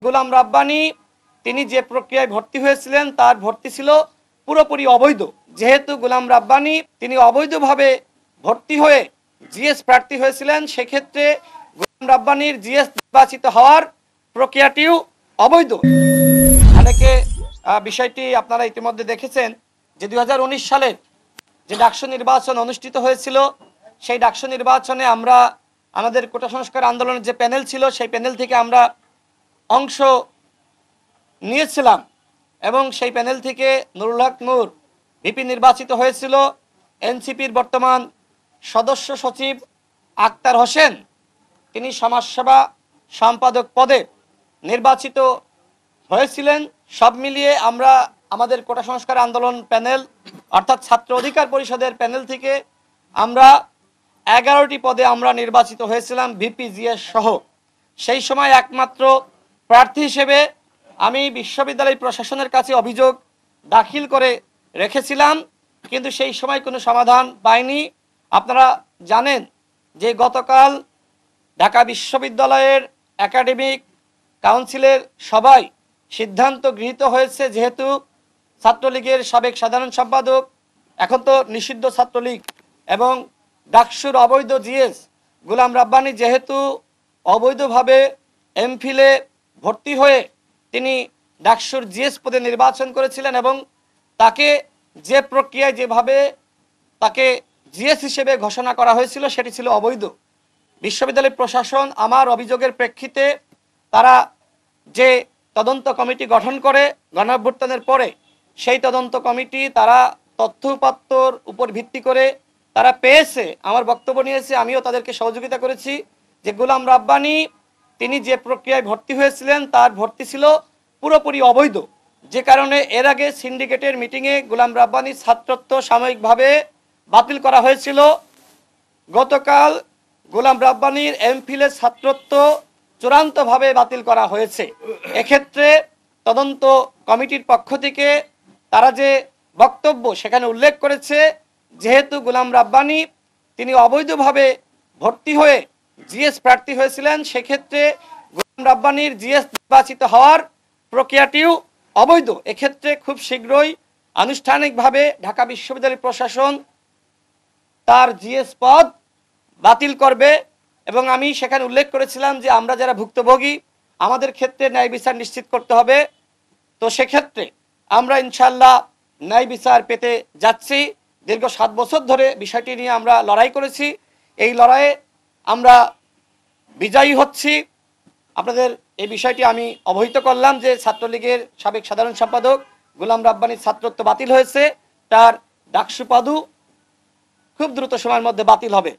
গোলাম রাব্বানী তিনি যে প্রক্রিয়ায় ভর্তি হয়েছিলেন তার ভর্তি ছিল পুরোপুরি অবৈধ। যেহেতু গোলাম রাব্বানী তিনি অবৈধভাবে ভর্তি হয়ে জিএস প্রার্থী হয়েছিলেন, সেক্ষেত্রে গোলাম রাব্বানীর জিএস নির্বাচিত হওয়ার প্রক্রিয়াটিও অবৈধ। অনেকে বিষয়টি আপনারা ইতিমধ্যে দেখেছেন যে 2019 সালে যে ডাকসু নির্বাচন অনুষ্ঠিত হয়েছিল, সেই ডাকসু নির্বাচনে আমরা আমাদের কোটা সংস্কার আন্দোলনের যে প্যানেল ছিল সেই প্যানেল থেকে আমরা অংশ নিয়েছিলাম এবং সেই প্যানেল থেকে নুরুল হক নূর ভিপি নির্বাচিত হয়েছিল। এনসিপির বর্তমান সদস্য সচিব আক্তার হোসেন তিনি সমাজসেবা সম্পাদক পদে নির্বাচিত হয়েছিলেন। সব মিলিয়ে আমরা আমাদের কোটা সংস্কার আন্দোলন প্যানেল অর্থাৎ ছাত্র অধিকার পরিষদের প্যানেল থেকে আমরা 11টি পদে আমরা নির্বাচিত হয়েছিলাম ভিপি জিএস সহ। সেই সময় একমাত্র প্রার্থী হিসেবে আমি বিশ্ববিদ্যালয় প্রশাসনের কাছে অভিযোগ দাখিল করে রেখেছিলাম, কিন্তু সেই সময় কোনো সমাধান পাইনি। আপনারা জানেন যে গতকাল ঢাকা বিশ্ববিদ্যালয়ের একাডেমিক কাউন্সিলের সভায় সিদ্ধান্ত গৃহীত হয়েছে, যেহেতু ছাত্রলীগের সাবেক সাধারণ সম্পাদক, এখন তো নিষিদ্ধ ছাত্রলীগ, এবং ডাকসুর অবৈধ জিএস গোলাম রাব্বানী যেহেতু অবৈধভাবে এমফিলে ভর্তি হয়ে তিনি ডাকসুর জিএস পদে নির্বাচন করেছিলেন এবং তাকে যে প্রক্রিয়ায় যেভাবে তাকে জিএস হিসেবে ঘোষণা করা হয়েছিল সেটি ছিল অবৈধ। বিশ্ববিদ্যালয় প্রশাসন আমার অভিযোগের প্রেক্ষিতে তারা যে তদন্ত কমিটি গঠন করে গণঅভ্যুত্থানের পরে, সেই তদন্ত কমিটি তারা তথ্য উপাত্তর উপর ভিত্তি করে তারা পেয়েছে, আমার বক্তব্য নিয়েছে, আমিও তাদেরকে সহযোগিতা করেছি যে গোলাম রাব্বানী তিনি যে প্রক্রিয়ায় ভর্তি হয়েছিলেন তার ভর্তি ছিল পুরোপুরি অবৈধ। যে কারণে এর আগে সিন্ডিকেটের মিটিংয়ে গোলাম রাব্বানীর ছাত্রত্ব সাময়িকভাবে বাতিল করা হয়েছিল। গতকাল গোলাম রাব্বানীর এমফিলের ছাত্রত্ব চূড়ান্তভাবে বাতিল করা হয়েছে। এক্ষেত্রে তদন্ত কমিটির পক্ষ থেকে তারা যে বক্তব্য সেখানে উল্লেখ করেছে, যেহেতু গোলাম রাব্বানী তিনি অবৈধভাবে ভর্তি হয়ে জিএস প্রার্থী হয়েছিলেন, সেক্ষেত্রে গোলাম রাব্বানীর জিএস নির্বাচিত হওয়ার প্রক্রিয়াটিও অবৈধ। এক্ষেত্রে খুব শীঘ্রই আনুষ্ঠানিকভাবে ঢাকা বিশ্ববিদ্যালয় প্রশাসন তার জিএস পদ বাতিল করবে এবং আমি সেখানে উল্লেখ করেছিলাম যে আমরা যারা ভুক্তভোগী আমাদের ক্ষেত্রে ন্যায় বিচার নিশ্চিত করতে হবে। তো সেক্ষেত্রে আমরা ইনশাল্লাহ ন্যায় বিচার পেতে যাচ্ছি। দীর্ঘ 7 বছর ধরে বিষয়টি নিয়ে আমরা লড়াই করেছি, এই লড়াইয়ে আমরা বিজয়ী হচ্ছি। আপনাদের এই বিষয়টি আমি অবহিত করলাম যে ছাত্রলীগের সাবেক সাধারণ সম্পাদক গোলাম রাব্বানীর ছাত্রত্ব বাতিল হয়েছে, তার ডাকসু পদও খুব দ্রুত সময়ের মধ্যে বাতিল হবে।